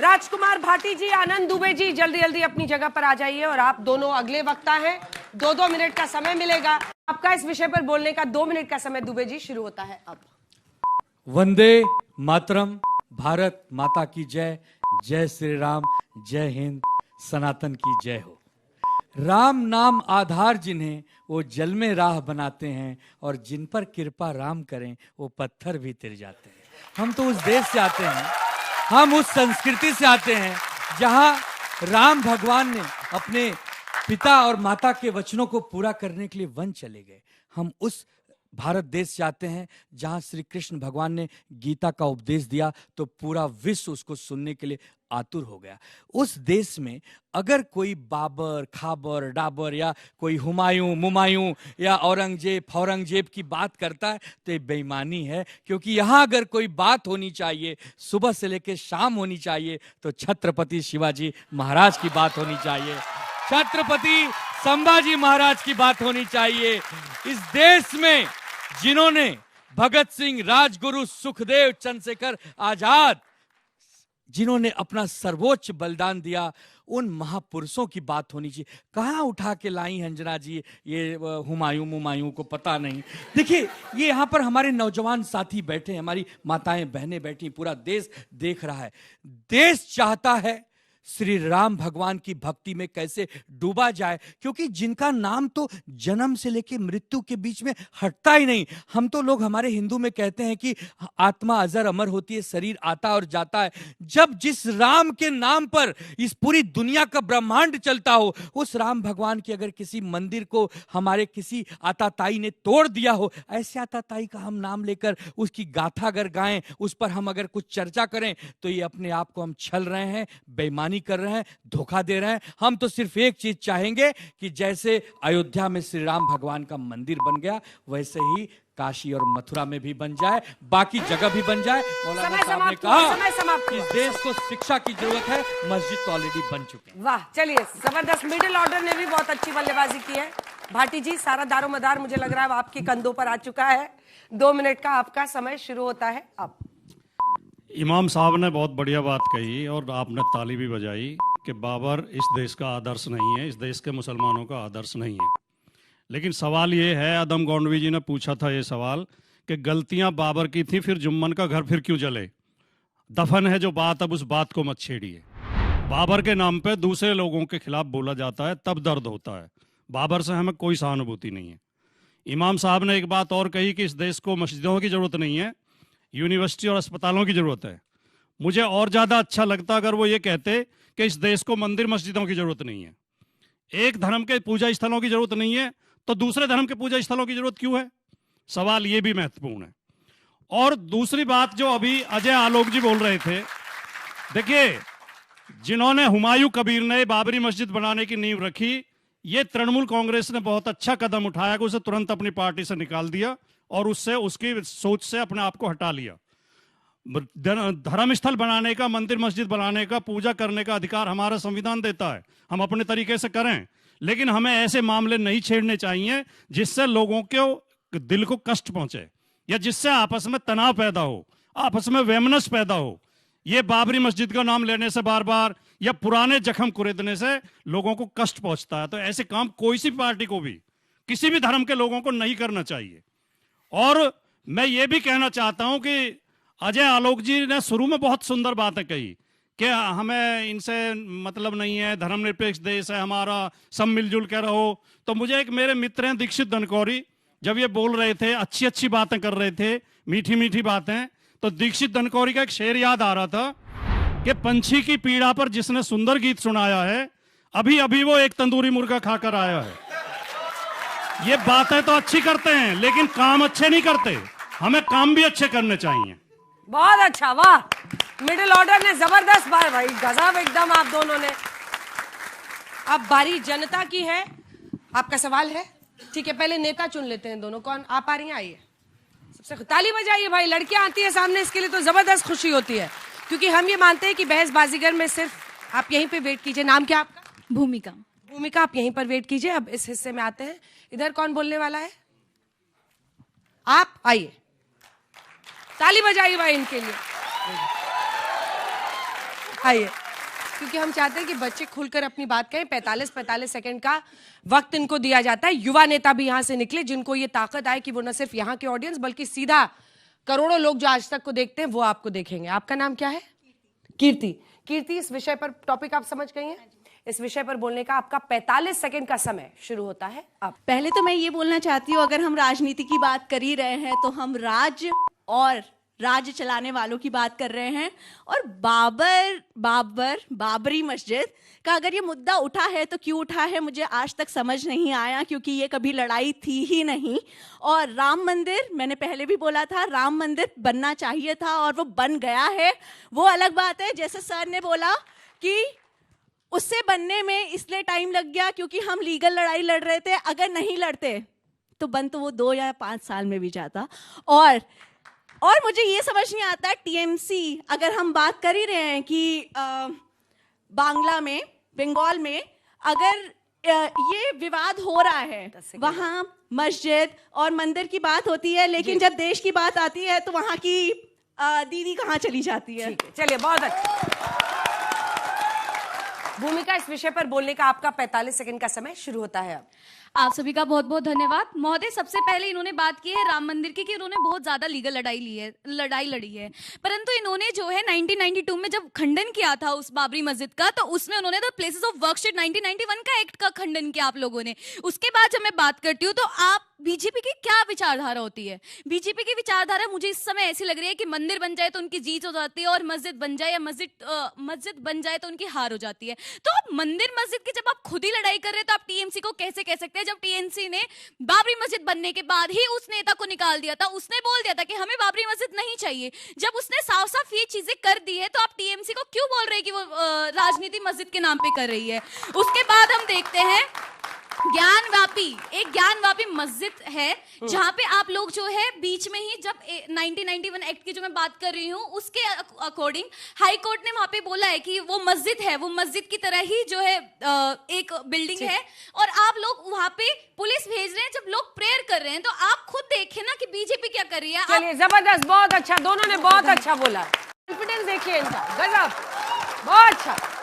राजकुमार भाटी जी, आनंद दुबे जी, जल्दी जल्दी अपनी जगह पर आ जाइए। और आप दोनों अगले वक्ता हैं, 2-2 मिनट का समय मिलेगा आपका इस विषय पर बोलने का। 2 मिनट का समय दुबे जी शुरू होता है अब। वंदे मातरम, भारत माता की जय, जय श्री राम, जय हिंद, सनातन की जय हो। राम नाम आधार जिन्हें, वो जल में राह बनाते हैं, और जिन पर कृपा राम करें वो पत्थर भी तिर जाते हैं। हम तो उस देश से आते हैं, हम उस संस्कृति से आते हैं जहां राम भगवान ने अपने पिता और माता के वचनों को पूरा करने के लिए वन चले गए। हम उस भारत देश से आते हैं जहां श्री कृष्ण भगवान ने गीता का उपदेश दिया तो पूरा विश्व उसको सुनने के लिए आतुर हो गया। उस देश में अगर कोई बाबर, खाबर, डाबर या कोई हुमायूं, मुमायूं या औरंगजेब की बात करता है तो ये बेईमानी है, क्योंकि यहाँ अगर कोई बात होनी चाहिए, सुबह से लेकर शाम होनी चाहिए, तो छत्रपति शिवाजी महाराज की बात होनी चाहिए, छत्रपति संभाजी महाराज की बात होनी चाहिए। इस देश में जिन्होंने भगत सिंह, राजगुरु, सुखदेव, चंद्रशेखर आजाद, जिन्होंने अपना सर्वोच्च बलिदान दिया, उन महापुरुषों की बात होनी चाहिए। कहाँ उठा के लाई अंजना जी ये हुमायूं को पता नहीं। देखिए, ये यहाँ पर हमारे नौजवान साथी बैठे हैं, हमारी माताएं बहनें बैठी, पूरा देश देख रहा है। देश चाहता है श्री राम भगवान की भक्ति में कैसे डूबा जाए, क्योंकि जिनका नाम तो जन्म से लेकर मृत्यु के बीच में हटता ही नहीं। हम तो लोग हमारे हिंदू में कहते हैं कि आत्मा अजर अमर होती है, शरीर आता और जाता है। जब जिस राम के नाम पर इस पूरी दुनिया का ब्रह्मांड चलता हो, उस राम भगवान की अगर किसी मंदिर को हमारे किसी आताताई ने तोड़ दिया हो, ऐसे आताताई का हम नाम लेकर उसकी गाथा अगर गाएं, उस पर हम अगर कुछ चर्चा करें, तो ये अपने आप को हम छल रहे हैं, बेईमानी कर रहे हैं, धोखा दे रहे हैं। हम तो सिर्फ एक चीज चाहेंगे कि जैसे अयोध्या में श्री राम भगवान का मंदिर बन गया, वैसे ही काशी और मथुरा में भी बन जाए, बाकी जगह भी बन जाए। मौलाना साहब ने कहा इस देश को शिक्षा की जरूरत है, मस्जिद तो ऑलरेडी बन चुकी है। वाह, चलिए, जबरदस्त। मिडिल ऑर्डर ने भी बहुत अच्छी बल्लेबाजी की है। भाटी जी, सारा दारोमदार मुझे लग रहा है आपके कंधों पर आ चुका है। 2 मिनट का आपका समय शुरू होता है अब। इमाम साहब ने बहुत बढ़िया बात कही और आपने ताली भी बजाई कि बाबर इस देश का आदर्श नहीं है, इस देश के मुसलमानों का आदर्श नहीं है। लेकिन सवाल ये है, आदम गौंडवी जी ने पूछा था ये सवाल कि गलतियां बाबर की थी, फिर जुम्मन का घर फिर क्यों जले? दफन है जो बात, अब उस बात को मत छेड़िए। बाबर के नाम पे दूसरे लोगों के खिलाफ बोला जाता है, तब दर्द होता है। बाबर से हमें कोई सहानुभूति नहीं है। इमाम साहब ने एक बात और कही कि इस देश को मस्जिदों की जरूरत नहीं है, यूनिवर्सिटी और अस्पतालों की जरूरत है। मुझे और ज्यादा अच्छा लगता अगर वो ये कहते कि इस देश को मंदिर मस्जिदों की जरूरत नहीं है। एक धर्म के पूजा स्थलों की जरूरत नहीं है, तो दूसरे धर्म के पूजा स्थलों की जरूरत क्यों है? सवाल ये भी महत्वपूर्ण है। और दूसरी बात जो अभी अजय आलोक जी बोल रहे थे, देखिए, जिन्होंने हुमायूं कबीर ने बाबरी मस्जिद बनाने की नींव रखी, ये तृणमूल कांग्रेस ने बहुत अच्छा कदम उठाया कि उसे तुरंत अपनी पार्टी से निकाल दिया और उससे, उसकी सोच से अपने आप को हटा लिया। धर्म स्थल बनाने का, मंदिर मस्जिद बनाने का, पूजा करने का अधिकार हमारा संविधान देता है, हम अपने तरीके से करें। लेकिन हमें ऐसे मामले नहीं छेड़ने चाहिए जिससे लोगों के दिल को कष्ट पहुंचे या जिससे आपस में तनाव पैदा हो, आपस में वैमनस्य पैदा हो। ये बाबरी मस्जिद का नाम लेने से बार बार या पुराने जख्म कुरेदने से लोगों को कष्ट पहुंचता है। तो ऐसे काम कोई सी पार्टी को भी, किसी भी धर्म के लोगों को नहीं करना चाहिए। और मैं ये भी कहना चाहता हूं कि अजय आलोक जी ने शुरू में बहुत सुंदर बातें कही कि हमें इनसे मतलब नहीं है, धर्मनिरपेक्ष देश है हमारा, सब मिलजुल के रहो। तो मुझे एक मेरे मित्र हैं दीक्षित धनकौरी, जब ये बोल रहे थे, अच्छी अच्छी बातें कर रहे थे, मीठी मीठी बातें, तो दीक्षित धनकौरी का एक शेर याद आ रहा था कि पंछी की पीड़ा पर जिसने सुंदर गीत सुनाया है, अभी अभी वो एक तंदूरी मुर्गा खाकर आया है। ये बातें तो अच्छी करते हैं लेकिन काम अच्छे नहीं करते, हमें काम भी अच्छे करने चाहिए। बहुत अच्छा, वाह, मिडिल ऑर्डर ने जबरदस्त बात, भाई गजब एकदम आप दोनों ने। अब बारी जनता की है, आपका सवाल है, ठीक है? पहले नेता चुन लेते हैं दोनों। कौन आप आ रही हैं? आइए, सबसे ताली बजाइए भाई। लड़कियां आती है सामने, इसके लिए तो जबरदस्त खुशी होती है, क्योंकि हम ये मानते हैं कि बहस बाजीगर में सिर्फ आप यहीं पे वेट कीजिए। नाम क्या आपका? भूमिका। भूमिका, आप यहीं पर वेट कीजिए। अब इस हिस्से में आते हैं, इधर कौन बोलने वाला है? आप आइए, ताली बजाइए भाई इनके लिए। आइए, क्योंकि हम चाहते हैं कि बच्चे खुलकर अपनी बात कहें। 45 सेकंड का वक्त इनको दिया जाता है। युवा नेता भी यहां से निकले जिनको ये ताकत आए कि वो न सिर्फ यहाँ के ऑडियंस बल्कि सीधा करोड़ों लोग जो आज तक को देखते हैं वो आपको देखेंगे। आपका नाम क्या है? कीर्ति। कीर्ति, इस विषय पर टॉपिक आप समझ गई हैं? इस विषय पर बोलने का आपका 45 सेकंड का समय शुरू होता है अब। पहले तो मैं ये बोलना चाहती हूँ, अगर हम राजनीति की बात कर ही रहे हैं तो हम राज्य और राज्य चलाने वालों की बात कर रहे हैं। और बाबरी मस्जिद का अगर ये मुद्दा उठा है तो क्यों उठा है मुझे आज तक समझ नहीं आया, क्योंकि ये कभी लड़ाई थी ही नहीं। और राम मंदिर, मैंने पहले भी बोला था, राम मंदिर बनना चाहिए था और वो बन गया है, वो अलग बात है। जैसे सर ने बोला कि उससे बनने में इसलिए टाइम लग गया क्योंकि हम लीगल लड़ाई लड़ रहे थे, अगर नहीं लड़ते तो बन तो वो 2 या 5 साल में भी जाता। और मुझे ये समझ नहीं आता, टीएमसी अगर हम बात कर ही रहे हैं कि बंगाल में अगर ये विवाद हो रहा है, वहाँ मस्जिद और मंदिर की बात होती है, लेकिन जब देश की बात आती है तो वहाँ की दीदी कहाँ चली जाती है। चलिए, बहुत अच्छा। भूमिका, इस विषय पर बोलने का आपका 45 सेकंड का समय शुरू होता है अब। आप सभी का बहुत बहुत धन्यवाद। महोदय, सबसे पहले इन्होंने बात की है राम मंदिर की कि इन्होंने बहुत ज्यादा लीगल लड़ाई लड़ी है, परंतु इन्होंने जो है 1992 में जब खंडन किया था उस बाबरी मस्जिद का, तो उसमें उन्होंने द प्लेसेस ऑफ वर्शिप 1991 का एक्ट का खंडन किया आप लोगों ने। उसके बाद जब मैं बात करती हूँ तो आप बीजेपी की क्या विचारधारा होती है? बीजेपी की विचारधारा मुझे इस समय ऐसी लग रही है कि मंदिर बन जाए तो उनकी जीत हो जाती है और मस्जिद बन जाए या मस्जिद बन जाए तो उनकी हार हो जाती है। तो आप मंदिर मस्जिद की जब आप खुद ही लड़ाई कर रहे हैं तो आप टीएमसी को कैसे कह सकते हैं, जब टीएमसी ने बाबरी मस्जिद बनने के बाद ही उस नेता को निकाल दिया था, उसने बोल दिया था कि हमें बाबरी मस्जिद नहीं चाहिए। जब उसने साफ साफ ये चीजें कर दी है तो आप टीएमसी को क्यों बोल रहे हैं कि वो राजनीति मस्जिद के नाम पे कर रही है? उसके बाद हम देखते हैं एक ज्ञानवापी मस्जिद है जहां पे आप लोग जो है बीच में ही, जब 1991 एक्ट की जो मैं बात कर रही हूँ उसके अकॉर्डिंग हाई कोर्ट ने वहां पे बोला है कि वो मस्जिद है, वो मस्जिद की तरह ही जो है एक बिल्डिंग है, और आप लोग वहां पे पुलिस भेज रहे हैं जब लोग प्रेयर कर रहे हैं। तो आप खुद देखें ना कि बीजेपी क्या कर रही है। चलिए, जबरदस्त, बहुत अच्छा, दोनों ने बहुत अच्छा बोला। कॉन्फिडेंस देखिए इनका, गजब, बहुत अच्छा।